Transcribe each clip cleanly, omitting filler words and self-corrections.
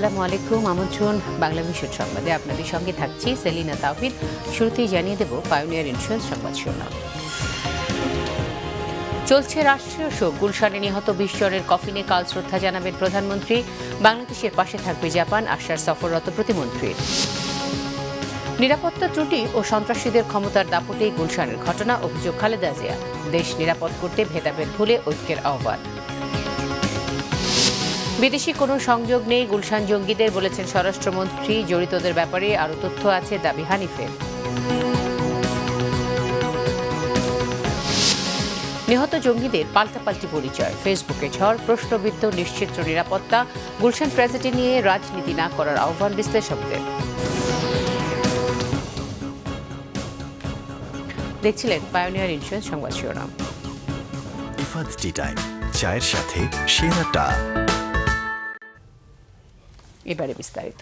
আসসালামু আলাইকুম। আমন্ত্রণ বাংলা ভিশন সংবাদে। আপনাদের সঙ্গে থাকছি সেলিনা তাওহিদ। শুরুতেই জানিয়ে দেব পায়োনিয়ার ইন্স্যুরেন্স সংবাদ শিরোনাম। চলছে রাষ্ট্রীয় শোক। গুলশানে নিহত 20 জনের কফিনে কাল শ্রদ্ধা জানাবেন প্রধানমন্ত্রী। বাংলাদেশের পাশে থাকবে জাপান, আশ্বাস সফররত প্রতিমন্ত্রীর। নিরাপত্তা ত্রুটি ও সন্ত্রাসীদের ক্ষমতার দাপটেই গুলশানের ঘটনা, অভিযোগ খালেদা জিয়া। দেশ নিরাপদ করতে ভেদাভেদ ভুলে ঐক্যের আহ্বান। বিদেশি কোনো সংযোগ নেই গুলশান জঙ্গিদের, বলেছেন স্বরাষ্ট্রমন্ত্রী। জড়িতদের ব্যাপারে আরও তথ্য আছে, দাবি হানিফের। নিহত জঙ্গিদের পাল্টাপাল্টি পরিচয়, ফেসবুকে ঝড়, প্রশ্নবিদ্ধ নিশ্চিত্র নিরাপত্তা। গুলশান ট্র্যাজেডি নিয়ে রাজনীতি না করার আহ্বান বিশ্লেষকদের। দেখছিলেন পায়োনিয়ার ইন্স্যুরেন্স সংবাদ শিরোনাম। ইফাদ টি টাইম, চায়ের সাথে সেরাটা। এবারে বিস্তারিত।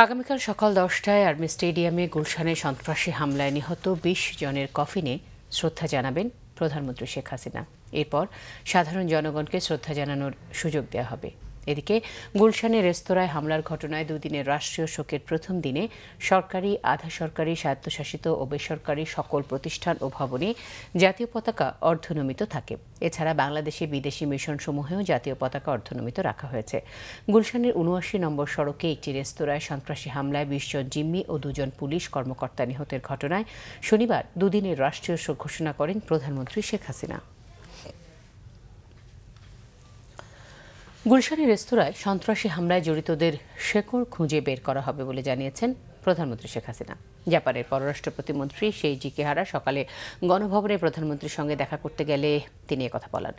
আগামীকাল সকাল 10টায় আর্মি স্টেডিয়ামে গুলশানে সন্ত্রাসী হামলায় নিহত 20 জনের কফিনে শ্রদ্ধা জানাবেন প্রধানমন্ত্রী শেখ হাসিনা। এরপর সাধারণ জনগণকে শ্রদ্ধা জানানোর সুযোগ দেওয়া হবে। এদিকে গুলশানে রেস্তোরাঁয় হামলার ঘটনায় দুদিনের রাষ্ট্রীয় শোকের প্রথম দিনে সরকারি, আধা সরকারি, স্বায়ত্তশাসিত ও বেসরকারি সকল প্রতিষ্ঠান ও ভবনে জাতীয় পতাকা অর্ধনমিত থাকে। এছাড়া বাংলাদেশি বিদেশি মিশনসমূহেও জাতীয় পতাকা অর্ধনমিত রাখা হয়েছে। গুলশানের ৭৯ নম্বর সড়কে একটি রেস্তোরাঁয় সন্ত্রাসী হামলায় 20 জন জিম্মি ও 2 জন পুলিশ কর্মকর্তা নিহতের ঘটনায় শনিবার দুদিনের রাষ্ট্রীয় শোক ঘোষণা করেন প্রধানমন্ত্রী শেখ হাসিনা। গুলশানের রেস্তোরাঁয় সন্ত্রাসী হামলায় জড়িতদের শেকড় খুঁজে বের করা হবে বলে জানিয়েছেন প্রধানমন্ত্রী শেখ হাসিনা। জাপানের পররাষ্ট্র প্রতিমন্ত্রী সেইজি কেহারা সকালে গণভবনে প্রধানমন্ত্রীর সঙ্গে দেখা করতে গেলে তিনি একথা বলেন।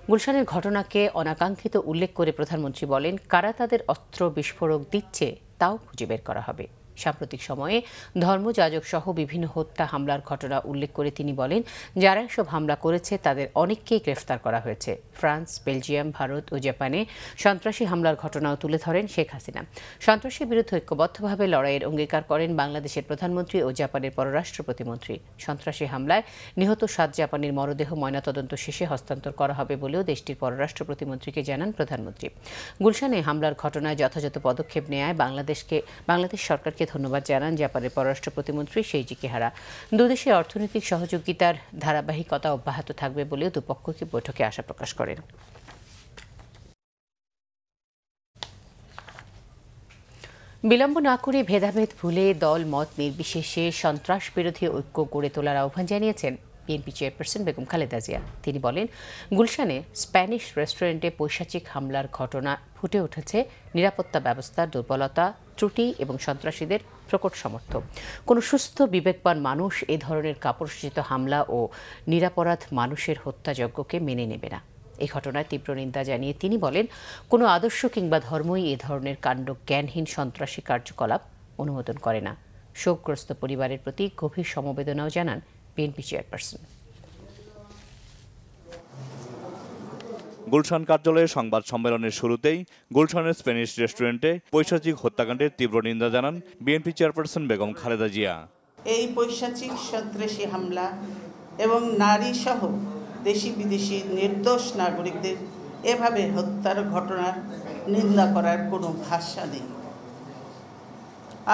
গুলশানের ঘটনাকে অনাকাঙ্ক্ষিত উল্লেখ করে প্রধানমন্ত্রী বলেন, কারা তাদের অস্ত্র বিস্ফোরক দিচ্ছে তাও খুঁজে বের করা হবে। সাম্প্রতিক সময়ে ধর্মযাজক সহ বিভিন্ন হত্যা হামলার ঘটনা উল্লেখ করে তিনি বলেন, যারা এসব হামলা করেছে তাদের অনেককেই গ্রেফতার করা হয়েছে। ফ্রান্স, বেলজিয়াম, ভারত ও জাপানে সন্ত্রাসী হামলার ঘটনাও তুলে ধরেন শেখ হাসিনা। সন্ত্রাসের বিরুদ্ধে ঐক্যবদ্ধভাবে লড়াইয়ের অঙ্গীকার করেন বাংলাদেশের প্রধানমন্ত্রী ও জাপানের পররাষ্ট্র প্রতিমন্ত্রী। সন্ত্রাসী হামলায় নিহত 7 জাপানির মরদেহ ময়নাতদন্ত শেষে হস্তান্তর করা হবে বলেও দেশটির পররাষ্ট্র প্রতিমন্ত্রীকে জানান প্রধানমন্ত্রী। গুলশানে হামলার ঘটনায় যথাযথ পদক্ষেপ নেয় বাংলাদেশ সরকারকে ধন্যবাদ জানান জাপানের পররাষ্ট্র প্রতিমন্ত্রী সেইজি কেহারা। দুদেশের অর্থনৈতিক সহযোগিতার ধারাবাহিকতা অব্যাহত থাকবে বলেও দুপক্ষকে বৈঠকে আশা প্রকাশ করেন। বিলম্ব না করে ভেদাভেদ ভুলে দল মত নির্বিশেষে সন্ত্রাস বিরোধী ঐক্য গড়ে তোলার আহ্বান জানিয়েছেন বিএনপি চেয়ারপারসন বেগম খালেদা জিয়া। তিনি বলেন, গুলশানে স্প্যানিশ রেস্টুরেন্টে পৈশাচিক হামলার ঘটনা ফুটে উঠেছে নিরাপত্তা ব্যবস্থার দুর্বলতা, ত্রুটি এবং সন্ত্রাসীদের প্রকট সমর্থন। কোনো সুস্থ বিবেকবান মানুষ এ ধরনের কাপুরুষোচিত হামলা ও নিরপরাধ মানুষের হত্যাযজ্ঞকে মেনে নেবে না। এই ঘটনায় তীব্র নিন্দা জানিয়ে তিনি বলেন, কোনো আদর্শ কিংবা ধর্মই এ ধরনের কাণ্ড জ্ঞানহীন সন্ত্রাসী কার্যকলাপ অনুমোদন করে না। শোকগ্রস্ত পরিবারের প্রতি গভীর সমবেদনাও জানান বিএনপি চেয়ারপারসন। গুলশান কার্যালয়ে সংবাদ সম্মেলনের শুরুতেই গুলশানের স্প্যানিশ রেস্টুরেন্টে পৈশাচিক হত্যাকাণ্ডের তীব্র নিন্দা জানান বিএনপি চেয়ারপারসন বেগম খালেদা জিয়া। এই পৈশাচিক সন্ত্রাসী হামলা এবং নারী সহ দেশি বিদেশি নির্দোষ নাগরিকদের এভাবে হত্যার ঘটনার নিন্দা করার কোনো ভাষা নেই।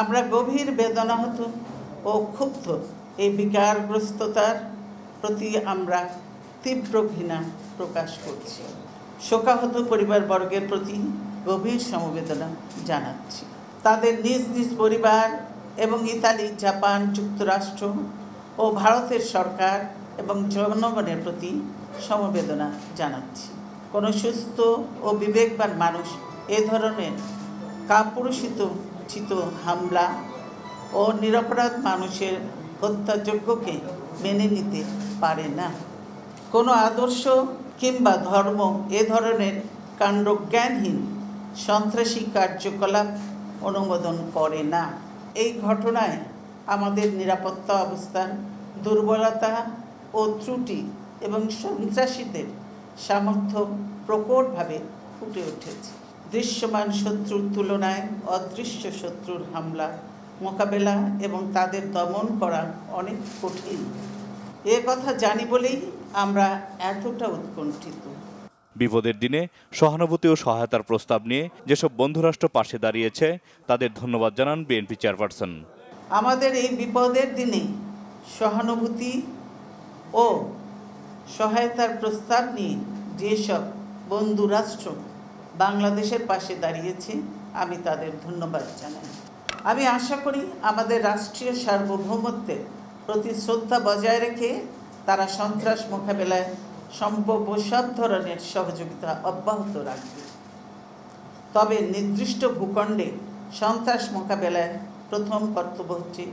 আমরা গভীর বেদনাহত ও ক্ষুব্ধ এই বিকারগ্রস্ততার প্রতি আমরা তীব্র ঘৃণা প্রকাশ করছি। শোকাহত পরিবারবর্গের প্রতি গভীর সমবেদনা জানাচ্ছি। তাদের নিজ নিজ পরিবার এবং ইতালি, জাপান, যুক্তরাষ্ট্র ও ভারতের সরকার এবং জনগণের প্রতি সমবেদনা জানাচ্ছি। কোনো সুস্থ ও বিবেকবান মানুষ এ ধরনের কাপুরুষোচিত হামলা ও নিরপরাধ মানুষের হত্যাযজ্ঞকে মেনে নিতে পারে না। কোনো আদর্শ কিংবা ধর্ম এ ধরনের কাণ্ডজ্ঞানহীন সন্ত্রাসী কার্যকলাপ অনুমোদন করে না। এই ঘটনায় আমাদের নিরাপত্তা অবস্থার দুর্বলতা ও ত্রুটি এবং সন্ত্রাসীদের সামর্থ্য প্রকটভাবে ফুটে উঠেছে। দৃশ্যমান শত্রুর তুলনায় অদৃশ্য শত্রুর হামলা মোকাবেলা এবং তাদের দমন করা অনেক কঠিন। এ কথা জানি বলেই আমরা এতটা উৎকণ্ঠিত। বিপদের দিনে সহানুভূতি ও সহায়তার প্রস্তাব নিয়ে যেসব বন্ধুরাষ্ট্র পাশে দাঁড়িয়েছে তাদের ধন্যবাদ জানান বিএনপি চেয়ারপারসন। আমাদের এই বিপদের দিনে সহানুভূতি ও সহায়তার প্রস্তাব নিয়ে যেসব বন্ধুরাষ্ট্র বাংলাদেশের পাশে দাঁড়িয়েছে আমি তাদের ধন্যবাদ জানাই। আমি আশা করি আমাদের রাষ্ট্রীয় সার্বভৌমত্বের প্রতি শ্রদ্ধা বজায় রেখে তারা সন্ত্রাস মোকাবেলায় সম্ভব সব ধরনের সহযোগিতা অব্যাহত রাখবে। তবে নির্দিষ্ট ভূখণ্ডে সন্ত্রাস মোকাবেলায় প্রথম কর্তব্য হচ্ছে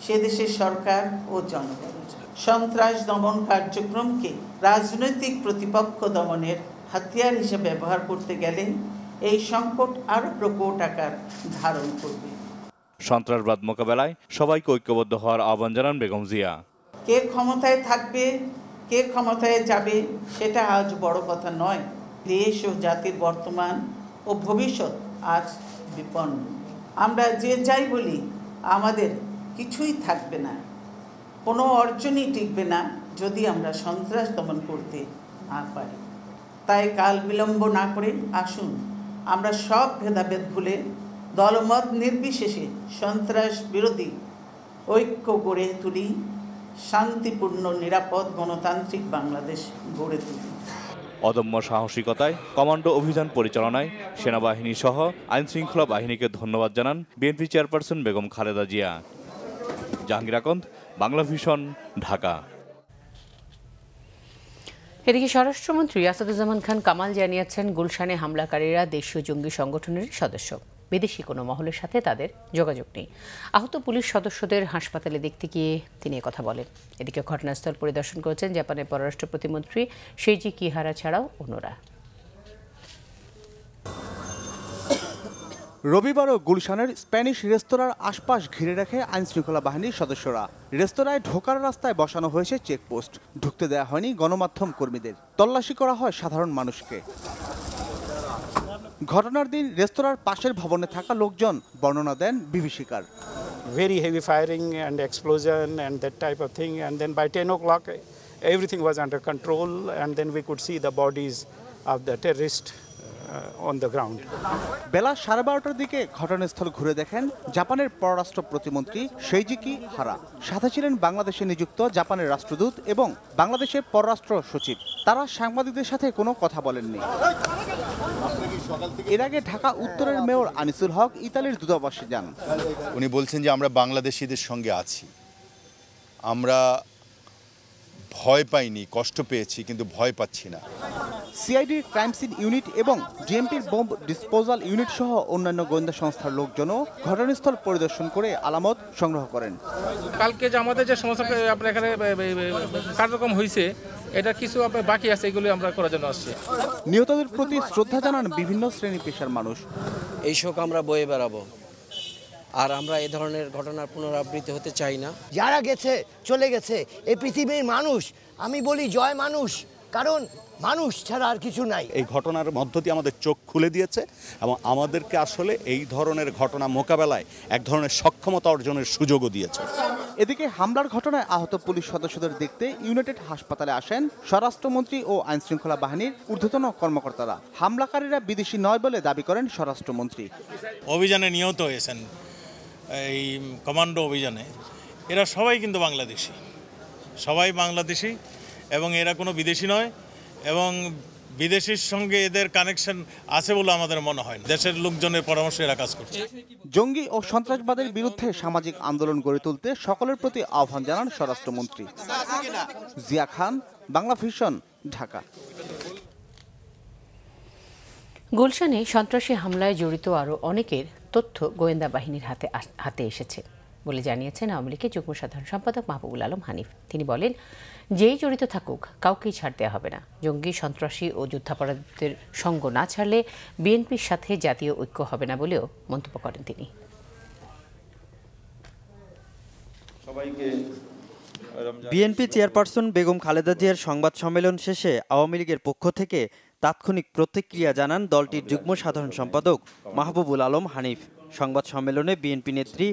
সে দেশের সরকার ও জনগণের। সন্ত্রাস দমন কার্যক্রমকে রাজনৈতিক প্রতিপক্ষ দমনের হাতিয়ার হিসেবে ব্যবহার করতে গেলে এই সংকট আরও প্রকট আকার ধারণ করবে। সন্ত্রাসবাদ মোকাবেলায় সবাইকে ঐক্যবদ্ধ হওয়ার আহ্বান জানান বেগম জিয়া। কে ক্ষমতায় থাকবে, কে ক্ষমতায় যাবে সেটা আজ বড় কথা নয়। দেশ ও জাতির বর্তমান ও ভবিষ্যৎ আজ বিপন্ন। আমরা যে যাই বলি আমাদের কিছুই থাকবে না, কোনো অর্জনই টিকবে না যদি আমরা সন্ত্রাস দমন করতে না পারি। তাই কাল বিলম্ব না করে আসুন আমরা সব ভেদাভেদ ভুলে দলমত নির্বিশেষে সন্ত্রাস বিরোধী ঐক্য গড়ে তুলি, শান্তিপূর্ণ নিরাপদ গণতান্ত্রিক বাংলাদেশ গড়ে তুলি। অদম্য সাহসিকতায় কমান্ডো অভিযান পরিচালনায় সেনাবাহিনী সহ আইনশৃঙ্খলা বাহিনীকে ধন্যবাদ জানান বিএনপি চেয়ারপারসন বেগম খালেদা জিয়া। জাহাঙ্গীর আকন্দ, বাংলা ভিশন, ঢাকা। এদিকে স্বরাষ্ট্রমন্ত্রী আসাদুজ্জামান খান কামাল জানিয়েছেন গুলশানে হামলাকারীরা দেশীয় জঙ্গি সংগঠনের সদস্য, বিদেশি কোনো মহলের সাথে তাদের যোগাযোগ নেই। আহত পুলিশ সদস্যদের হাসপাতালে দেখতে গিয়ে তিনি কথা বলেন। এদিকে ঘটনাস্থল পরিদর্শন করেছেন জাপানের পররাষ্ট্র প্রতিমন্ত্রী সেইজি কিহারা ছাড়াও অন্যরা। রবিবারও গুলশানের স্প্যানিশ রেস্তোরাঁর আশপাশ ঘিরে রাখে আইনশৃঙ্খলা বাহিনীর সদস্যরা। রেস্তোরাঁয় ঢোকার রাস্তায় বসানো হয়েছে চেকপোস্ট, ঢুকতে দেওয়া হয়নি গণমাধ্যম কর্মীদের, তল্লাশি করা হয় সাধারণ মানুষকে। ঘটনার দিন রেস্তোরাঁর পাশের ভবনে থাকা লোকজন বর্ণনা দেন বিভীষিকার। Very heavy firing and explosion and that type of thing, and then by 10 o'clock everything was under control, and then we could see the bodies of the terrorists on the ground. বেলা 12:30টার দিকে ঘটনাস্থল ঘুরে দেখেন জাপানের পররাষ্ট্র প্রতিমন্ত্রী Seiji কিহারা। সাথে ছিলেন বাংলাদেশে নিযুক্ত জাপানের রাষ্ট্রদূত এবং বাংলাদেশের পররাষ্ট্র সচিব। তারা সাংবাদিকদের সাথে কোনো কথা বলেননি। এর আগে ঢাকা উত্তরের মেয়র আনিসুল হক ইতালির দূতাবাসে যান। উনি বলছেন যে আমরা বাংলাদেশিদের সঙ্গে আছি, আমরা ভয় পাইনি, কষ্ট পেয়েছি কিন্তু ভয় পাচ্ছি না। সিআইডির ক্রাইম সিন ইউনিট এবং ডিএমপির বোম্ব ডিসপোজাল ইউনিট সহ অন্যান্য গোয়েন্দা সংস্থার লোকজনও ঘটনাস্থল পরিদর্শন করে আলামত সংগ্রহ করেন। কালকে যে আমাদের যে সমস্ত আপনার এখানে কার্যক্রম হয়েছে এটা কিছু আপনার বাকি আছে, এগুলো আমরা করার জন্য আসছি। নিহতদের প্রতি শ্রদ্ধা জানান বিভিন্ন শ্রেণী পেশার মানুষ। এই শোক আমরা বয়ে বেড়াবো, আর আমরা এই ধরনের ঘটনার পুনরাবৃত্তি হতে চাই না। যারা গেছে চলে গেছে, এই পৃথিবীর মানুষ, আমি বলি জয় মানুষ, কারণ মানুষ ছাড়া আর কিছু নাই। এই ঘটনার মধ্য দিয়ে আমাদের চোখ খুলে দিয়েছে এবং আমাদেরকে আসলে এই ধরনের ঘটনা মোকাবেলায় এক ধরনের সক্ষমতা অর্জনের সুযোগও দিয়েছে। এদিকে হামলার ঘটনায় আহত পুলিশ সদস্যদের দেখতে ইউনাইটেড হাসপাতালে আসেন স্বরাষ্ট্রমন্ত্রী ও আইনশৃঙ্খলা বাহিনীর ঊর্ধ্বতন কর্মকর্তারা। হামলাকারীরা বিদেশি নয় বলে দাবি করেন স্বরাষ্ট্রমন্ত্রী। অভিযানে নিহত হয়েছেন এই কমান্ডো অভিযানে এরা সবাই কিন্তু বাংলাদেশি, সবাই বাংলাদেশি এবং এরা কোনো বিদেশি নয় এবং বিদেশির সঙ্গে এদের কানেকশন আছে বলে আমাদের মনে হয় না। দেশের লোকজনের পরামর্শে এরা কাজ করছে। জঙ্গি ও সন্ত্রাসবাদের বিরুদ্ধে সামাজিক আন্দোলন গড়ে তুলতে সকলের প্রতি আহ্বান জানান স্বরাষ্ট্রমন্ত্রী। জিয়া খান, বাংলা ভিশন, ঢাকা। গুলশানে সন্ত্রাসী হামলায় জড়িত আরও অনেকের তথ্য গোয়েন্দা বাহিনীর হাতে এসেছে বলে জানিয়েছেন আওয়ামী লীগের যুগ্ম সাধারণ সম্পাদক মাহবুবুল আলম হানিফ। তিনি বলেন, যেই জড়িত থাকুক কাউকেই ছাড় দেওয়া হবে না। জঙ্গি, সন্ত্রাসী ও যুদ্ধাপরাধীদের সঙ্গ না ছাড়লে বিএনপির সাথে জাতীয় ঐক্য হবে না বলেও মন্তব্য করেন তিনি। বিএনপি চেয়ারপারসন বেগম খালেদা জিয়ার সংবাদ সম্মেলন শেষে আওয়ামী লীগের পক্ষ থেকে তাৎক্ষণিক প্রতিক্রিয়া জানান দলটির যুগ্ম সাধারণ সম্পাদক মাহবুবুল আলম হানিফ। সংবাদ সম্মেলনে বিএনপি নেত্রী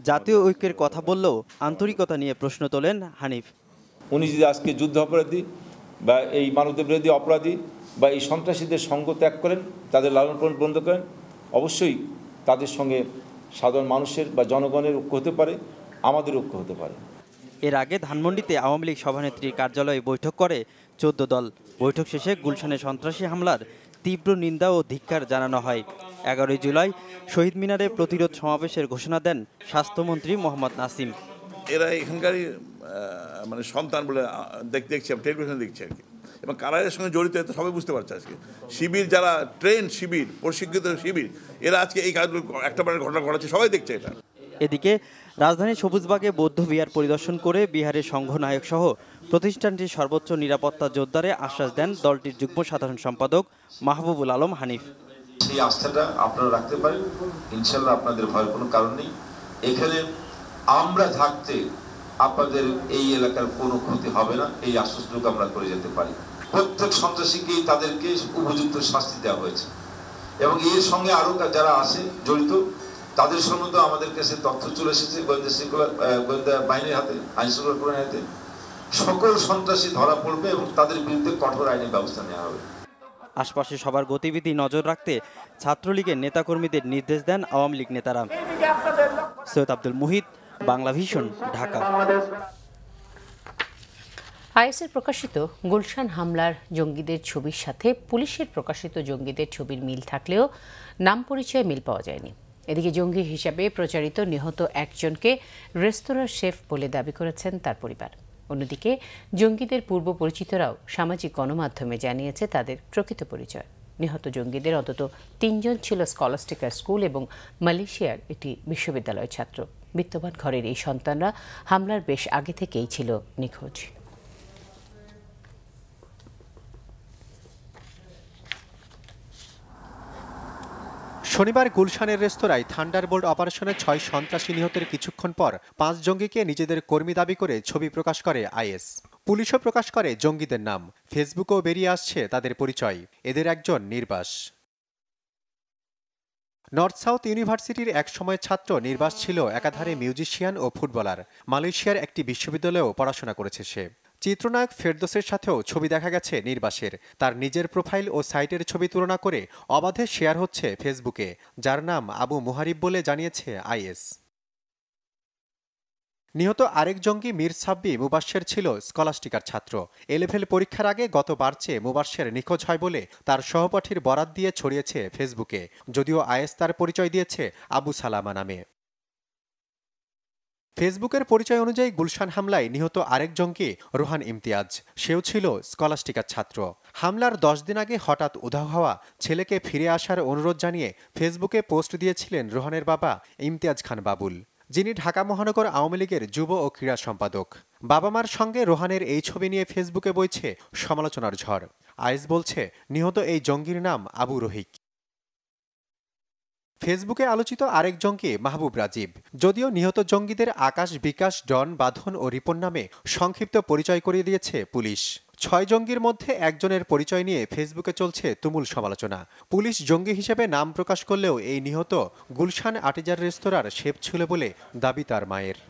জাতীয় ঐক্যের কথা বললেও আন্তরিকতা নিয়ে প্রশ্ন তোলেন হানিফ। উনি যদি আজকে যুদ্ধ অপরাধী বা এই মানবতা বিরোধী অপরাধী বা এই সন্ত্রাসীদের সঙ্গ ত্যাগ করেন, তাদের লালন পালন বন্ধ করেন, অবশ্যই তাদের সঙ্গে সাধারণ মানুষের বা জনগণের ঐক্য হতে পারে, আমাদের ঐক্য হতে পারে। এর আগে ধানমন্ডিতে আওয়ামী লীগ সভানেত্রীর কার্যালয়ে বৈঠক করে 14 দল। বৈঠক শেষে গুলশানে সন্ত্রাসী হামলার তীব্র নিন্দা ও ধিক্কার জানানো হয়। 11 জুলাই শহীদ মিনারে প্রতিরোধ সমাবেশের ঘোষণা দেন স্বাস্থ্যমন্ত্রী মোহাম্মদ নাসিম। এরা এখানকারই মানে সন্তান বলে দেখছি, টেলিভিশনে দেখছি আর কি, এবং কারা এর সঙ্গে জড়িত সবাই বুঝতে পারছে। আজকে শিবির, যারা ট্রেন শিবির, প্রশিক্ষিত শিবির, এরা আজকে এই কাজগুলো একটা ঘটনা ঘটাচ্ছে, সবাই দেখছে এটা। এদিকে রাজধানীর সবুজবাগে বৌদ্ধ বিহার পরিদর্শন করে বিহারের সংঘনায়ক সহ প্রতিষ্ঠানটির সর্বোচ্চ নিরাপত্তা জোরদারে আশ্বাস দেন দলটির যুগ্ম সাধারণ সম্পাদক মাহবুবুল আলম হানিফ। সেই আস্থাটা আপনারা রাখতে পারেন, ইনশাল্লাহ আপনাদের ভয়ের কোনো কারণ নেই। এখানে আমরা থাকতে আপনাদের এই এলাকার কোনো ক্ষতি হবে না, এই আশ্বস্তটুকু আমরা করে যেতে পারি। প্রত্যেক সন্ত্রাসীকেই তাদেরকে উপযুক্ত শাস্তি দেওয়া হয়েছে, এবং এর সঙ্গে আরও যারা আছে জড়িত তাদের সম্বন্ধে আমাদের কাছে তথ্য চলে এসেছে গোয়েন্দা বাহিনীর হাতে, আইন শৃঙ্খলা হাতে। সকল সন্ত্রাসী ধরা পড়বে এবং তাদের বিরুদ্ধে কঠোর আইনি ব্যবস্থা নেওয়া হবে। আশপাশে সবার গতিবিধি নজর রাখতে ছাত্রলীগের নেতাকর্মীদের নির্দেশ দেন আওয়ামী লীগ নেতারা। সৈয়দ আব্দুল মুহিত, বাংলা ভিশন, ঢাকা। আইএসের প্রকাশিত গুলশান হামলার জঙ্গিদের ছবির সাথে পুলিশের প্রকাশিত জঙ্গিদের ছবির মিল থাকলেও নাম পরিচয়ে মিল পাওয়া যায়নি। এদিকে জঙ্গি হিসাবে প্রচারিত নিহত একজনকে রেস্তোরাঁর শেফ বলে দাবি করেছেন তার পরিবার। অন্যদিকে জঙ্গিদের পূর্ব পরিচিতরাও সামাজিক গণমাধ্যমে জানিয়েছে তাদের প্রকৃত পরিচয়। নিহত জঙ্গিদের অন্তত 3 জন ছিল স্কলাস্টিকা স্কুল এবং মালয়েশিয়ার একটি বিশ্ববিদ্যালয়ের ছাত্র। বিত্তবান ঘরের এই সন্তানরা হামলার বেশ আগে থেকেই ছিল নিখোঁজ। শনিবার গুলশানের রেস্তোরাঁয় থান্ডারবোল্ট অপারেশনে 6 সন্ত্রাসী নিহতের কিছুক্ষণ পর 5 জঙ্গিকে নিজেদের কর্মী দাবি করে ছবি প্রকাশ করে আইএস। পুলিশও প্রকাশ করে জঙ্গিদের নাম। ফেসবুকেও বেরিয়ে আসছে তাদের পরিচয়। এদের একজন নির্বাস। নর্থ সাউথ ইউনিভার্সিটির এক সময় ছাত্র নির্বাস ছিল একাধারে মিউজিশিয়ান ও ফুটবলার। মালয়েশিয়ার একটি বিশ্ববিদ্যালয়েও পড়াশোনা করেছে সে। চিত্রনায়ক ফেরদৌসের সাথেও ছবি দেখা গেছে নির্বাসের। তার নিজের প্রোফাইল ও সাইটের ছবি তুলনা করে অবাধে শেয়ার হচ্ছে ফেসবুকে, যার নাম আবু মুহারিব বলে জানিয়েছে আইএস। নিহত আরেক জঙ্গি মীর সাব্বি মুবাশ্শের ছিল স্কলাস্টিকার ছাত্র। এলেভেল পরীক্ষার আগে গত মার্চে মুবাশ্শের নিখোঁজ হয় বলে তার সহপাঠীর বরাত দিয়ে ছড়িয়েছে ফেসবুকে, যদিও আইএস তার পরিচয় দিয়েছে আবু সালামা নামে। ফেসবুকের পরিচয় অনুযায়ী গুলশান হামলায় নিহত আরেক জঙ্গি রোহান ইমতিয়াজ। সেও ছিল স্কলাস্টিকার ছাত্র। হামলার 10 দিন আগে হঠাৎ উধাও হওয়া ছেলেকে ফিরে আসার অনুরোধ জানিয়ে ফেসবুকে পোস্ট দিয়েছিলেন রোহানের বাবা ইমতিয়াজ খান বাবুল, যিনি ঢাকা মহানগর আওয়ামী লীগের যুব ও ক্রীড়া সম্পাদক। বাবা মার সঙ্গে রোহানের এই ছবি নিয়ে ফেসবুকে বইছে সমালোচনার ঝড়। আইএস বলছে নিহত এই জঙ্গির নাম আবু রহিক। ফেসবুকে আলোচিত আরেক জঙ্গি মাহবুব রাজীব। যদিও নিহত জঙ্গিদের আকাশ, বিকাশ, ডন, বাঁধন ও রিপন নামে সংক্ষিপ্ত পরিচয় করিয়ে দিয়েছে পুলিশ। 6 জঙ্গির মধ্যে একজনের পরিচয় নিয়ে ফেসবুকে চলছে তুমুল সমালোচনা। পুলিশ জঙ্গি হিসেবে নাম প্রকাশ করলেও এই নিহত গুলশান আটিজার রেস্তোরাঁর শেফ ছিল বলে দাবি তার মায়ের।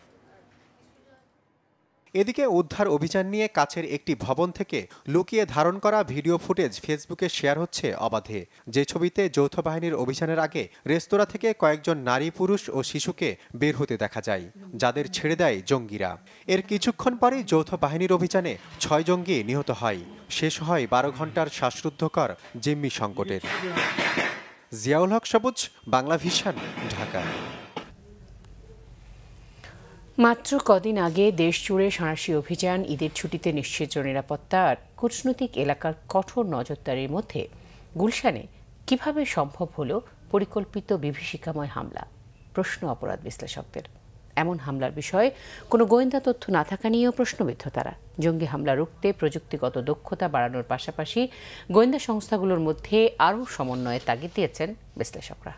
এদিকে উদ্ধার অভিযান নিয়ে কাছের একটি ভবন থেকে লুকিয়ে ধারণ করা ভিডিও ফুটেজ ফেসবুকে শেয়ার হচ্ছে অবাধে। যে ছবিতে যৌথ বাহিনীর অভিযানের আগে রেস্তোরাঁ থেকে কয়েকজন নারী, পুরুষ ও শিশুকে বের হতে দেখা যায়, যাদের ছেড়ে দেয় জঙ্গিরা। এর কিছুক্ষণ পরেই যৌথ বাহিনীর অভিযানে 6 জঙ্গি নিহত হয়। শেষ হয় 12 ঘন্টার শ্বাসরুদ্ধকর জিম্মি সংকটের। জিয়াউল হক সবুজ, বাংলা ভিশন, ঢাকা। মাত্র কদিন আগে দেশজুড়ে সাঁড়াশি অভিযান, ঈদের ছুটিতে নিশ্চিত নিরাপত্তা আর কূটনৈতিক এলাকার কঠোর নজরদারির মধ্যে গুলশানে কিভাবে সম্ভব হলো পরিকল্পিত বিভীষিকাময় হামলা? প্রশ্ন অপরাধ বিশ্লেষকদের। এমন হামলার বিষয়ে কোনো গোয়েন্দা তথ্য না থাকা নিয়েও প্রশ্নবিদ্ধ তারা। জঙ্গি হামলা রুখতে প্রযুক্তিগত দক্ষতা বাড়ানোর পাশাপাশি গোয়েন্দা সংস্থাগুলোর মধ্যে আরও সমন্বয়ের তাগিদ দিয়েছেন বিশ্লেষকরা।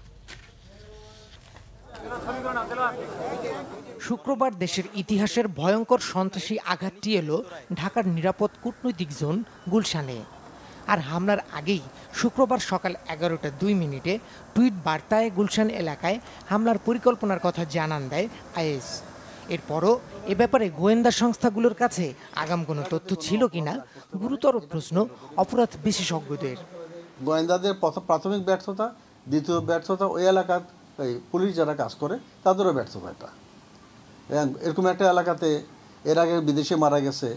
শুক্রবার দেশের ইতিহাসের ভয়ঙ্কর সন্ত্রাসী আঘাতটি এলো ঢাকার নিরাপদ কূটনৈতিক জোন গুলশানে। আর হামলার আগেই শুক্রবার সকাল 11:02 টুইট বার্তায় গুলশান এলাকায় হামলার পরিকল্পনার কথা জানান দেয় আইএস। এরপরও এ ব্যাপারে গোয়েন্দা সংস্থাগুলোর কাছে আগাম কোনো তথ্য ছিল কিনা গুরুতর প্রশ্ন অপরাধ বিশেষজ্ঞদের। গোয়েন্দাদের প্রাথমিক ব্যর্থতা, দ্বিতীয় ব্যর্থতা ওই এলাকার এই পুলিশ যারা কাজ করে তাদেরও ব্যর্থতা এটা। এরকম একটা এলাকাতে এর আগে বিদেশে মারা গেছে,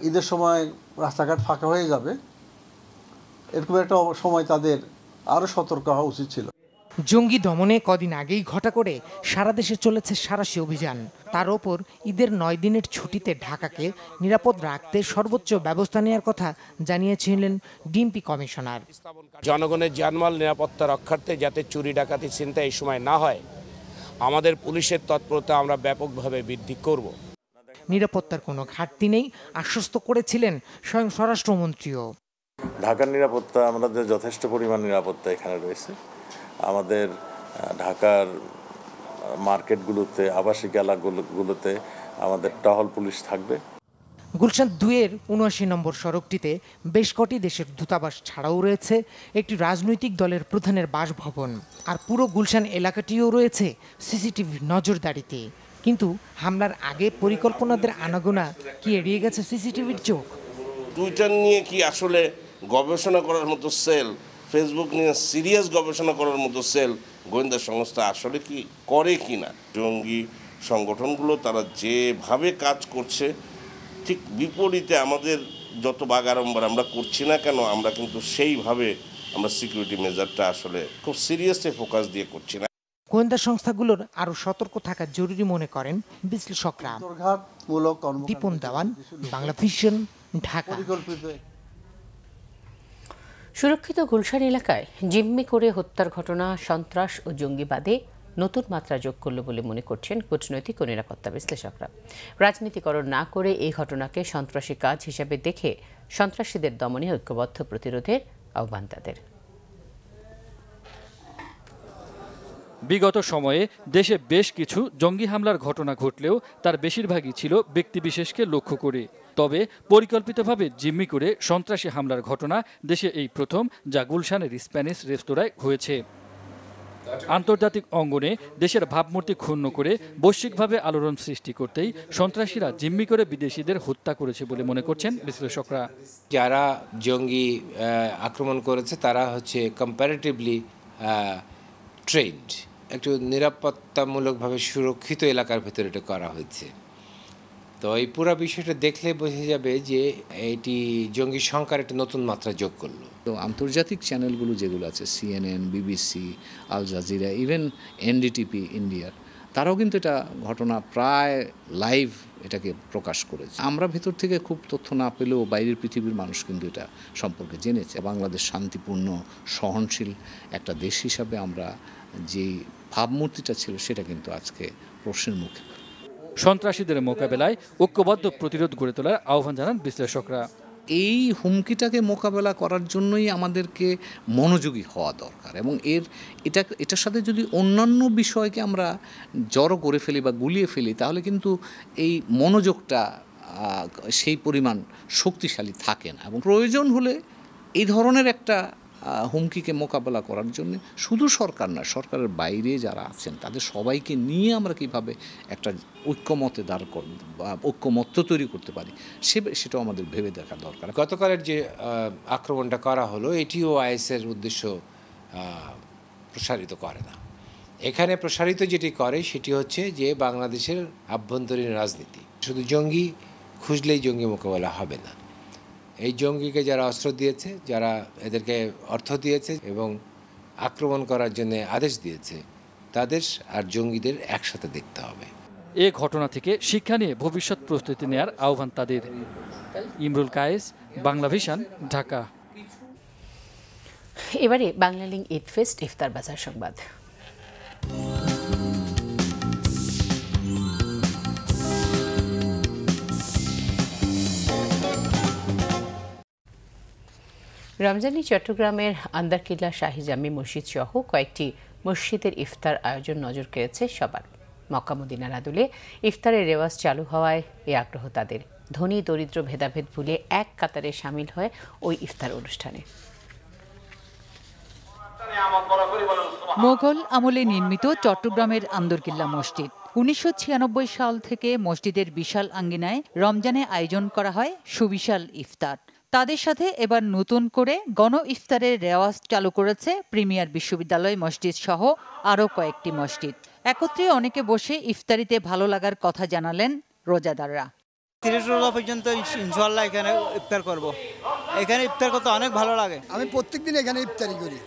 ঈদের সময় রাস্তাঘাট ফাঁকা হয়ে যাবে, এরকম একটা সময় তাদের আরও সতর্ক হওয়া উচিত ছিল। জঙ্গি দমনে কদিন আগেই ঘটা করে সারা দেশে চলেছে সাঁড়াশি অভিযান। তার ওপর ঈদের 9 দিনের ছুটিতে ঢাকাকে নিরাপদ রাখতে সর্বোচ্চ ব্যবস্থা নেওয়ার কথা জানিয়েছিলেন ডিএমপি কমিশনার। জনগণের জানমাল নিরাপত্তা রক্ষার্থে যাতে চুরি ডাকাতি ছিনতাই এই সময় না হয়, আমাদের পুলিশের তৎপরতা আমরা ব্যাপকভাবে বৃদ্ধি করব। নিরাপত্তার কোনো ঘাটতি নেই আশ্বস্ত করেছিলেন স্বয়ং স্বরাষ্ট্রমন্ত্রীও। ঢাকার নিরাপত্তা, আমাদের যথেষ্ট পরিমাণ নিরাপত্তা এখানে রয়েছে। আমাদের ঢাকার মার্কেটগুলোতে, আবাসিক এলাকাগুলোতে আমাদের টহল পুলিশ থাকবে। গুলশান 2-এর 79 নম্বর সড়কটিতে বেশ কটি দেশের দূতাবাস ছাড়াও রয়েছে একটি রাজনৈতিক দলের প্রধানের বাসভবন। আর পুরো গুলশান এলাকাটিও রয়েছে সিসিটিভি নজরদারিতে। কিন্তু হামলার আগে পরিকল্পনাদের আনাগোনা কি এড়িয়ে গেছে সিসিটিভির চোখ? টুইটার নিয়ে কি আসলে গবেষণা করার মতো সেল, ফেসবুক নিয়ে সিরিয়াস গবেষণা করার মতো সেল গোয়েন্দা সংস্থা আসলে কি করে কিনা? জঙ্গি সংগঠনগুলো তারা যেভাবে কাজ করছে ঠিক বিপরীতে আমাদের যত বাগাড়ম্বর আমরা করছি না কেন, আমরা কিন্তু সেইভাবে আমরা সিকিউরিটি মেজারটা আসলে খুব সিরিয়াসলি ফোকাস দিয়ে করছি না। গোয়েন্দা সংস্থাগুলোর আরও সতর্ক থাকা জরুরি মনে করেন বিশ্লেষকরা। দীপন দেওয়ান, বাংলা ভিশন, ঢাকা। সুরক্ষিত গুলশান এলাকায় জিম্মি করে হত্যার ঘটনা সন্ত্রাস ও জঙ্গিবাদে নতুন মাত্রা যোগ করল বলে মনে করছেন কূটনৈতিক ও নিরাপত্তা বিশ্লেষকরা। রাজনীতিকরণ না করে এই ঘটনাকে সন্ত্রাসী কাজ হিসেবে দেখে সন্ত্রাসীদের দমনে ঐক্যবদ্ধ প্রতিরোধের আহ্বান তাদের। বিগত সময়ে দেশে বেশ কিছু জঙ্গি হামলার ঘটনা ঘটলেও তার বেশিরভাগই ছিল ব্যক্তিবিশেষকে লক্ষ্য করে। তবে পরিকল্পিতভাবে জিম্মি করে সন্ত্রাসী হামলার ঘটনা দেশে এই প্রথম, যা গুলশানের স্প্যানিশ রেস্তোরাঁয় হয়েছে। আন্তর্জাতিক অঙ্গনে দেশের ভাবমূর্তি ক্ষুণ্ণ করে বৈশ্বিকভাবে আলোড়ন সৃষ্টি করতেই সন্ত্রাসীরা জিম্মি করে বিদেশিদের হত্যা করেছে বলে মনে করছেন বিশ্লেষকরা। যারা জঙ্গি আক্রমণ করেছে তারা হচ্ছে কম্প্যারেটিভলি ট্রেন্ড, একটু নিরাপত্তামূলকভাবে সুরক্ষিত এলাকার ভেতরে এটা করা হয়েছে। তো এই পুরো বিষয়টা দেখলে বোঝা যাবে যে এটি জঙ্গি সংখ্যার একটা নতুন মাত্রা যোগ করলো। তো আন্তর্জাতিক চ্যানেলগুলো যেগুলো আছে, CNN, BBC, Al Jazeera, even NDTV ইন্ডিয়ার, তারাও কিন্তু এটা ঘটনা প্রায় লাইভ এটাকে প্রকাশ করেছে। আমরা ভেতর থেকে খুব তথ্য না পেলেও বাইরের পৃথিবীর মানুষ কিন্তু এটা সম্পর্কে জেনেছে। বাংলাদেশ শান্তিপূর্ণ, সহনশীল একটা দেশ হিসাবে আমরা যেই ভাবমূর্তিটা ছিল সেটা কিন্তু আজকে প্রশ্নের মুখে। সন্ত্রাসীদের মোকাবেলায় ঐক্যবদ্ধ প্রতিরোধ গড়ে তোলার আহ্বান জানান বিশ্লেষকরা। এই হুমকিটাকে মোকাবেলা করার জন্যই আমাদেরকে মনোযোগী হওয়া দরকার, এবং এটার সাথে যদি অন্যান্য বিষয়কে আমরা জড়ো করে ফেলি বা গুলিয়ে ফেলি, তাহলে কিন্তু এই মনোযোগটা সেই পরিমাণ শক্তিশালী থাকে না। এবং প্রয়োজন হলে এই ধরনের একটা হুমকিকে মোকাবেলা করার জন্য শুধু সরকার না, সরকারের বাইরে যারা আছেন তাদের সবাইকে নিয়ে আমরা কিভাবে একটা ঐক্যমতে ঐক্যমত্য তৈরি করতে পারি সেটাও আমাদের ভেবে দেখা দরকার। গতকালের যে আক্রমণটা করা হলো এটিও আইএসের উদ্দেশ্য প্রসারিত করে না। এখানে প্রসারিত যেটি করে সেটি হচ্ছে যে বাংলাদেশের আভ্যন্তরীণ রাজনীতি। শুধু জঙ্গি খুঁজলেই জঙ্গি মোকাবেলা হবে না। এই জঙ্গিকে যারা অস্ত্র দিয়েছে, যারা এদেরকে অর্থ দিয়েছে এবং আক্রমণ করার জন্য আদেশ দিয়েছে, তাদের আর জঙ্গিদের একসাথে দেখতে হবে। এ ঘটনা থেকে শিক্ষা নিয়ে ভবিষ্যৎ প্রস্তুতি নেওয়ার আহ্বান তাদের। ইমরুল কায়েস, বাংলা ভিশন, ঢাকা। এবারে বাংলালিংক ঈদ ফেস্ট ইফতার বাজার সংবাদ। রমজানে চট্টগ্রামের আন্দারকিল্লা শাহী জামি মসজিদ সহ কয়েকটি মসজিদের ইফতার আয়োজন নজর কেড়েছে সবার। মক্কা মদিনার আদলে ইফতারের রেওয়াজ চালু হওয়ায় এই আগ্রহ তাদের। ধনী দরিদ্র ভেদাভেদ ভুলে এক কাতারে সামিল হয় ওই ইফতার অনুষ্ঠানে। মোগল আমলে নির্মিত চট্টগ্রামের আন্দরকিল্লা মসজিদ। ১৯৯৬ সাল থেকে মসজিদের বিশাল আঙ্গিনায় রমজানে আয়োজন করা হয় সুবিশাল ইফতার। তাদের সাথে এবার নতুন করে গণ ইফতারের রেওয়াজ চালু করেছে প্রিমিয়ার বিশ্ববিদ্যালয় মসজিদ সহ আরও কয়েকটি মসজিদ। একত্রে অনেকে বসে ইফতারিতে ভালো লাগার কথা জানালেন রোজাদাররা। ৩০ রোজা পর্যন্ত ইনশাআল্লাহ এখানে ইফতার করব। এখানে ইফতার করতে অনেক ভালো লাগে। আমি প্রত্যেকদিন এখানে ইফতারি করি,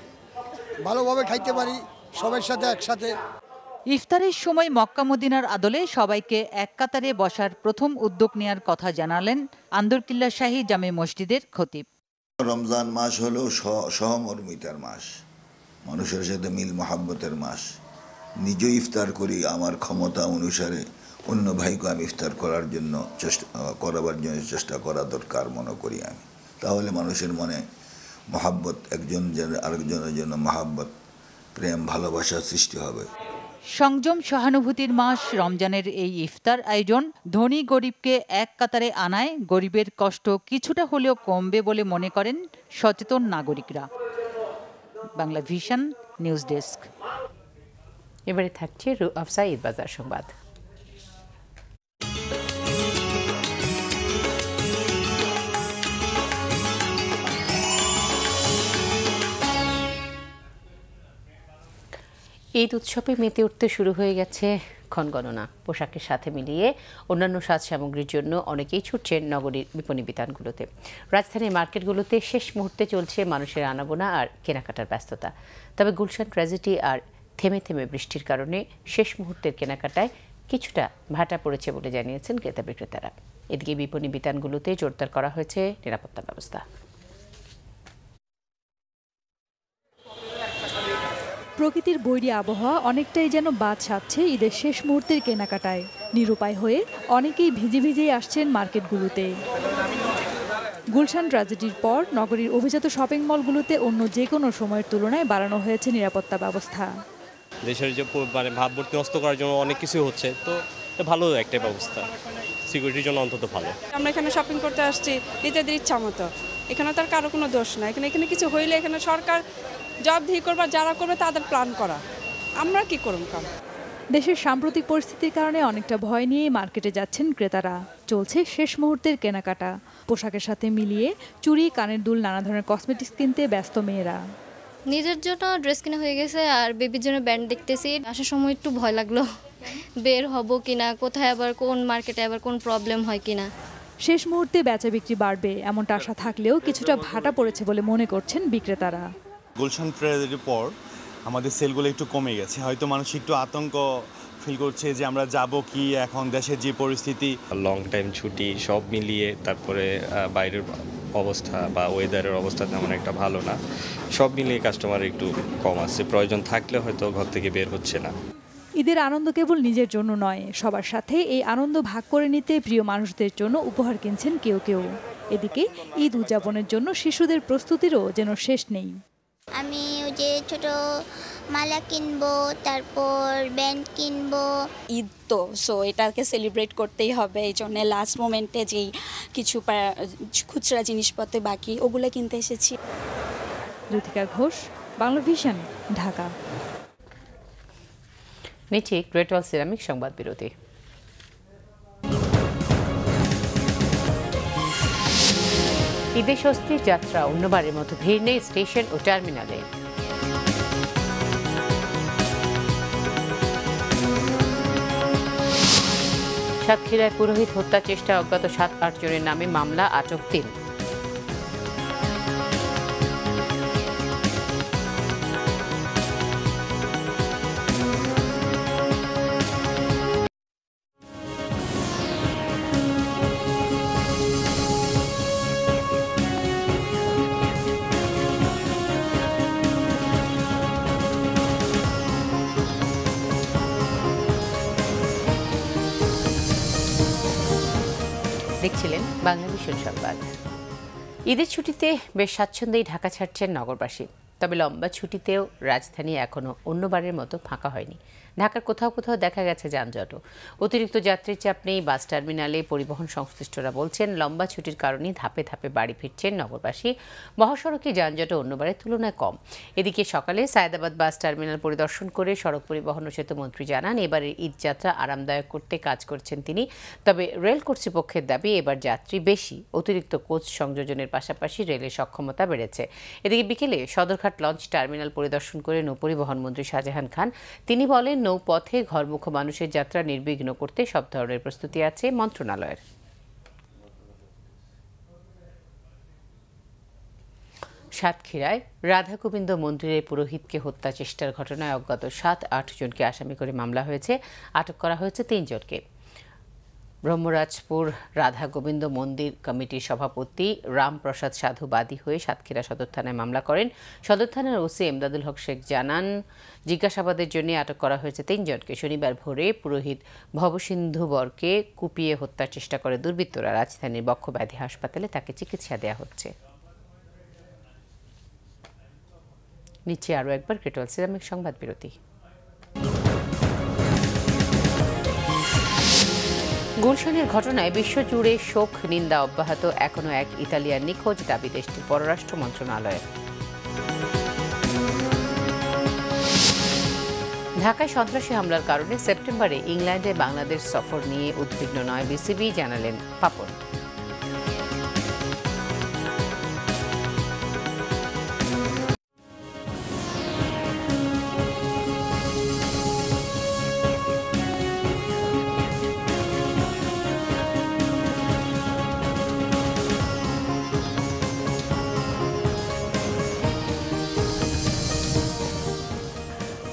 ভালোভাবে খাইতে পারি সবার সাথে একসাথে। ইফতারের সময় মক্কা মদিনার আদলে সবাইকে এক কাতারে বসার প্রথম উদ্যোগ নেওয়ার কথা জানালেন আন্দরকিল্লা শাহী জামে মসজিদের খতিব। রমজান মাস হলো সহমর্মিতার মাস, মানুষের সাথে মিল মহাব্বতের মাস। নিজে ইফতার করি, আমার ক্ষমতা অনুসারে অন্য ভাইকে আমি ইফতার করাবার জন্য চেষ্টা করা দরকার মনে করি আমি। তাহলে মানুষের মনে মহাব্বত, একজন আরেকজনের জন্য মহাব্বত, প্রেম, ভালোবাসার সৃষ্টি হবে। সংযম সহানুভূতির মাস রমজানের এই ইফতার আয়োজন ধনী গরিবকে এক কাতারে আনায় গরিবের কষ্ট কিছুটা হলেও কমবে বলে মনে করেন সচেতন নাগরিকরা। Bangla vision news desk. এবারে থাকছে রুহ আফসা ঈদ বাজার সংবাদ। ঈদ উৎসবে মেতে উঠতে শুরু হয়ে গেছে ক্ষণগণনা। পোশাকের সাথে মিলিয়ে অন্যান্য সাজ সামগ্রীর জন্য অনেকেই ছুটছেন নগরীর বিপণী বিতানগুলোতে। রাজধানীর মার্কেটগুলোতে শেষ মুহূর্তে চলছে মানুষের আনাগোনা আর কেনাকাটার ব্যস্ততা। তবে গুলশান ট্র্যাজেডি আর থেমে থেমে বৃষ্টির কারণে শেষ মুহূর্তের কেনাকাটায় কিছুটা ভাটা পড়েছে বলে জানিয়েছেন ক্রেতা বিক্রেতারা। এদিকে বিপণী বিতানগুলোতে জোরদার করা হয়েছে নিরাপত্তা ব্যবস্থা। প্রকৃতির বৈরী আবহাওয়া অনেকটাই যেন বাদ সাধছে ঈদের শেষ মুহূর্তের কেনাকাটায়। নিরুপায় হয়ে অনেকেই ভিজে ভিজেই আসছেন মার্কেটগুলোতে। গুলশান ট্র্যাজেডির পর নগরীর অভিজাত শপিং মলগুলোতে অন্য যে কোনো সময়ের তুলনায় বাড়ানো হয়েছে নিরাপত্তা ব্যবস্থা। দেশের যে ভাবমূর্তি নষ্ট করার জন্য অনেক কিছু হচ্ছে, তো ভালো একটা ব্যবস্থা, সিকিউরিটির জন্য অন্তত ভালো। আমরা এখানে শপিং করতে আসছি নিজেদের ইচ্ছা মতো, এখানে তার কারো কোনো দোষ নাই। এখানে কিছু হইলে এখানে সরকার জবাবদিহি করবার, যারা করবে তাদের প্ল্যান করা, আমরা কি করব? দেশের সাম্প্রতিক পরিস্থিতির কারণে অনেকটা ভয় নিয়ে মার্কেটে যাচ্ছেন ক্রেতারা। চলছে শেষ মুহূর্তের কেনাকাটা। পোশাকের সাথে মিলিয়ে চুড়ি, কানের দুল, নানা ধরনের কসমেটিক্স কিনতে ব্যস্ত মেয়েরা। নিজের জন্য ড্রেস কিনা হয়ে গেছে, আর বেবির জন্য ব্যান্ড দেখতেছি। আসার সময় একটু ভয় লাগলো, বের হব কিনা, কোথায় আবার কোন মার্কেটে আবার কোন প্রবলেম হয় কিনা। শেষ মুহূর্তে বেচা বিক্রি বাড়বে এমনটা আশা থাকলেও কিছুটা ভাটা পড়েছে বলে মনে করছেন বিক্রেতারা। গুলশান ট্র্যাজেডির পর আমাদের সেলগুলো একটু কমে গেছে, হয়তো মানুষ একটু আতঙ্ক ফিল করছে যে আমরা যাব কি, এখন দেশের যে পরিস্থিতি, লং টাইম ছুটি সব মিলিয়ে, তারপরে বাইরের অবস্থা বা ওয়েদারের অবস্থা তেমন একটা ভালো না, সব মিলিয়ে কাস্টমার একটু কম আসছে। প্রয়োজন থাকলে হয়তো ঘর থেকে বের হচ্ছে না। ঈদের আনন্দ কেবল নিজের জন্য নয়, সবার সাথে এই আনন্দ ভাগ করে নিতে প্রিয় মানুষদের জন্য উপহার কিনছেন কেউ কেউ। এদিকে ঈদ উদযাপনের জন্য শিশুদের প্রস্তুতিরও যেন শেষ নেই। আমি ওই যে ছোট মালা কিনবো, তারপর ব্যান্ড কিনবো। ঈদ তো সো এটাকে সেলিব্রেট করতেই হবে, এই জন্য লাস্ট মোমেন্টে যেই কিছু খুচরা জিনিসপত্র বাকি ওগুলো কিনতে এসেছি। জ্যোতিকা ঘোষ, বাংলা ভিশন, ঢাকা। নিচে গ্রেট ওয়াল সিরামিক সংবাদ বিরতি। ঈদের স্বস্তির যাত্রা, অন্যবারের মতো ভিড় নেই স্টেশন ও টার্মিনালে। সাতক্ষীরায় পুরোহিত হত্যা চেষ্টা, অজ্ঞাত ৭-৮ জনের নামে মামলা, আটক ৩। দেখছিলেন বাংলা ভিশন সংবাদ। ঈদের ছুটিতে বেশ স্বাচ্ছন্দ্যেই ঢাকা ছাড়ছেন নগরবাসী। তবে লম্বা ছুটিতেও রাজধানী এখনও অন্যবারের মতো ফাঁকা হয়নি। ঢাকার কোথাও কোথাও দেখা গেছে যানজটও। অতিরিক্ত যাত্রীর চাপ নেই বাস টার্মিনালে। পরিবহন সংশ্লিষ্টরা বলছেন লম্বা ছুটির কারণে ধাপে ধাপে বাড়ি ফিরছেন নগরবাসী। মহাসড়কে যানজটও অন্যবারের তুলনায় কম। এদিকে সকালে সায়েদাবাদ বাস টার্মিনাল পরিদর্শন করে সড়ক পরিবহন ও সেতুমন্ত্রী জানান এবারের ঈদ যাত্রা আরামদায়ক করতে কাজ করছেন তিনি। তবে রেল কর্তৃপক্ষের দাবি এবার যাত্রী বেশি, অতিরিক্ত কোচ সংযোজনের পাশাপাশি রেলের সক্ষমতা বেড়েছে। এদিকে বিকেলে সদরঘাট লঞ্চ টার্মিনাল পরিদর্শন করে নৌপরিবহন মন্ত্রী শাহজাহান খান। তিনি বলেন নৌপথে ঘরমুখ মানুষের যাত্রা নির্বিঘ্ন করতে সব ধরনের প্রস্তুতি আছে মন্ত্রণালয়ের। সাতক্ষীরায় রাধা গোবিন্দ মন্দিরের পুরোহিতকে হত্যা চেষ্টার ঘটনায় অজ্ঞাত 7-8 জনকে আসামি করে মামলা হয়েছে। আটক করা হয়েছে 3 জনকে। ব্রহ্মরাজপুর রাধা গোবিন্দ মন্দির কমিটির সভাপতি রামপ্রসাদ সাধু বাদী হয়ে সাতক্ষীরা সদর থানায় মামলা করেন। সদর থানার ওসি এমদাদুল হক শেখ জানান জিজ্ঞাসাবাদের জন্য আটক করা হয়েছে 3 জনকে। শনিবার ভোরে পুরোহিত ভবসিন্ধু বরকে কুপিয়ে হত্যার চেষ্টা করে দুর্বৃত্তরা। রাজধানীর বক্ষব্যাধি হাসপাতালে তাকে চিকিৎসা দেওয়া হচ্ছে। নিচে আরও একবার গ্রেটওয়াল সিরামিক সংবাদ বিরতি। গুলশানের ঘটনায় বিশ্বজুড়ে শোক নিন্দা অব্যাহত। এখনও এক ইতালিয়ান নিখোঁজ, দাবি দেশটির পররাষ্ট্র মন্ত্রণালয়ের। ঢাকায় সন্ত্রাসী হামলার কারণে সেপ্টেম্বরে ইংল্যান্ডে বাংলাদেশ সফর নিয়ে উদ্বিগ্ন নয় বিসিবি, জানালেন পাপন।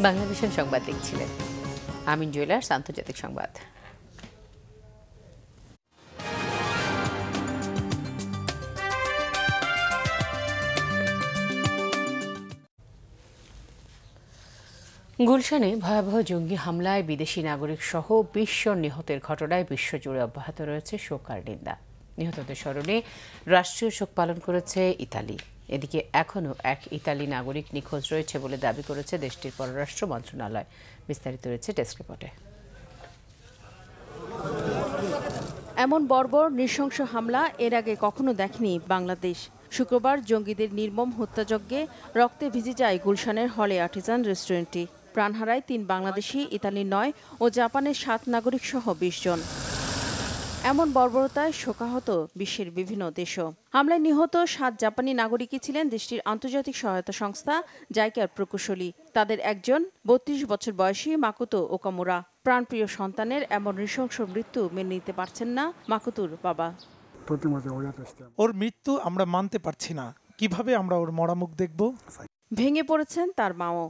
বাংলাদেশের সংবাদ দেখছিলেন। আমিন জুয়েলার্স আন্তর্জাতিক সংবাদ। গুলশানে ভয়াবহ জঙ্গি হামলায় বিদেশি নাগরিক সহ 20 জন নিহতের ঘটনায় বিশ্বজুড়ে অব্যাহত রয়েছে শোক আর নিন্দা। নিহতদের স্মরণে রাষ্ট্রীয় শোক পালন করেছে ইতালি। এদিকে এখনও এক ইতালি নাগরিক নিখোঁজ রয়েছে বলে দাবি করেছে দেশটির পররাষ্ট্র মন্ত্রণালয়। বিস্তারিত রয়েছে ডেস্ক রিপোর্টে। এমন বর্বর নৃশংস হামলা এর আগে কখনো দেখেনি বাংলাদেশ। শুক্রবার জঙ্গিদের নির্মম হত্যাযজ্ঞে রক্তে ভিজে যায় গুলশানের হলে আর্টিজান রেস্টুরেন্টটি। প্রাণ হারায় 3 বাংলাদেশি, ইতালির 9 ও জাপানের 7 নাগরিক সহ 20 জন। এমন বর্বরতায় শোকাহত বিশ্বের বিভিন্ন দেশও। হামলায় নিহত 7 জাপানি নাগরিকই ছিলেন দেশটির আন্তর্জাতিক সহায়তা সংস্থা জাইকার প্রকৌশলী। তাদের একজন 32 বছর বয়সী মাকোতো ওকামুরা। প্রাণপ্রিয় সন্তানের এমন নৃশংস মৃত্যু মেনে নিতে পারছেন না মাকোতোর বাবা। ওর মৃত্যু আমরা মানতে পারছি না, কিভাবে আমরা ওর মরা মুখ দেখব? ভেঙে পড়েছেন তার মাও।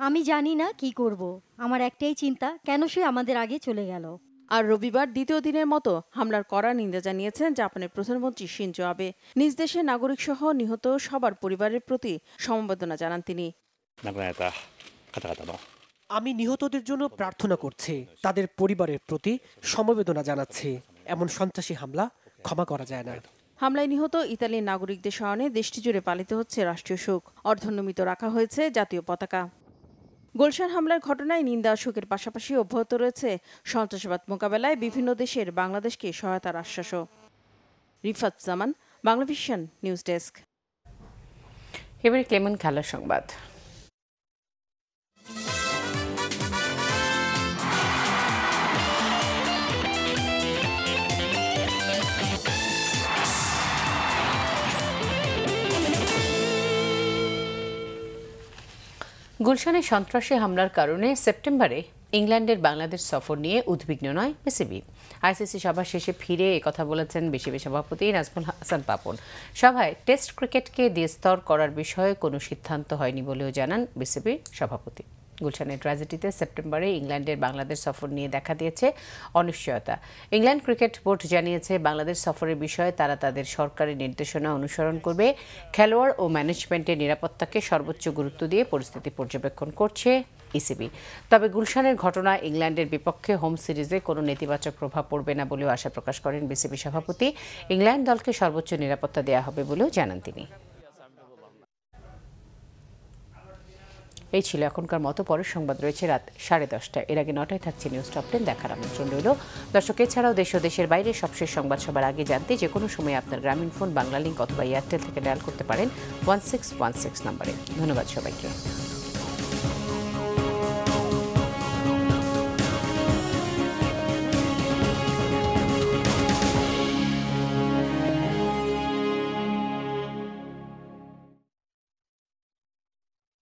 আমি জানি না কি করব, আমার একটাই চিন্তা, কেন সে আমাদের আগে চলে গেল। আর রবিবার দ্বিতীয় দিনের মতো হামলার কড়া নিন্দা জানিয়েছেন জাপানের প্রধানমন্ত্রী শিনজো আবে। নিজ দেশের নাগরিক সহ নিহত সবার পরিবারের প্রতি সমবেদনা জানান তিনি। আমি নিহতদের জন্য প্রার্থনা করছি, তাদের পরিবারের প্রতি সমবেদনা জানাচ্ছি। এমন সন্ত্রাসী হামলা ক্ষমা করা যায় না। হামলায় নিহত ইতালির নাগরিকদের স্মরণে দেশটি জুড়ে পালিত হচ্ছে রাষ্ট্রীয় শোক। অর্ধনমিত রাখা হয়েছে জাতীয় পতাকা। গুলশান হামলার ঘটনায় নিন্দা শোকের পাশাপাশি অব্যাহত রয়েছে সন্ত্রাসবাদ মোকাবেলায় বিভিন্ন দেশের বাংলাদেশকে সহায়তার আশ্বাসও। রিফাত জামান, বাংলাভিশন নিউজ ডেস্ক। এবারে ক্লেমন খেলার সংবাদ। গুলশানে সন্ত্রাসী হামলার কারণে সেপ্টেম্বরে ইংল্যান্ডের বাংলাদেশ সফর নিয়ে উদ্বিগ্ন নয় বিসিবি। আইসিসি সভা শেষে ফিরে একথা বলেছেন বিসিবি সভাপতি নাজমুল হাসান পাপন। সভায় টেস্ট ক্রিকেটকে দ্বিস্তর করার বিষয়ে কোনো সিদ্ধান্ত হয়নি বলেও জানান বিসিবি সভাপতি। গুলশানের ট্র্যাজেডিতে সেপ্টেম্বরে ইংল্যান্ডের বাংলাদেশ সফর নিয়ে দেখা দিয়েছে অনিশ্চয়তা। ইংল্যান্ড ক্রিকেট বোর্ড জানিয়েছে বাংলাদেশ সফরের বিষয়ে তারা তাদের সরকারি নির্দেশনা অনুসরণ করবে। খেলোয়াড় ও ম্যানেজমেন্টের নিরাপত্তাকে সর্বোচ্চ গুরুত্ব দিয়ে পরিস্থিতি পর্যবেক্ষণ করছে ইসিবি। তবে গুলশানের ঘটনা ইংল্যান্ডের বিপক্ষে হোম সিরিজে কোনো নেতিবাচক প্রভাব পড়বে না বলেও আশা প্রকাশ করেন বিসিবি সভাপতি। ইংল্যান্ড দলকে সর্বোচ্চ নিরাপত্তা দেওয়া হবে বলেও জানান তিনি। এই ছিল এখনকার মতো। পরের সংবাদ রয়েছে রাত 10:30টায়। এর আগে 9টায় থাকছে নিউজ টপ 10 দেখার আমন্ত্রণ রইল। দর্শক, এছাড়াও দেশ ও দেশের বাইরে সবশেষ সংবাদ সবার আগে জানতে যে কোনো সময় আপনার গ্রামীণ ফোন, বাংলা লিংক অথবা এয়ারটেল থেকে ডায়াল করতে পারেন 1616 নম্বরে। ধন্যবাদ সবাইকে।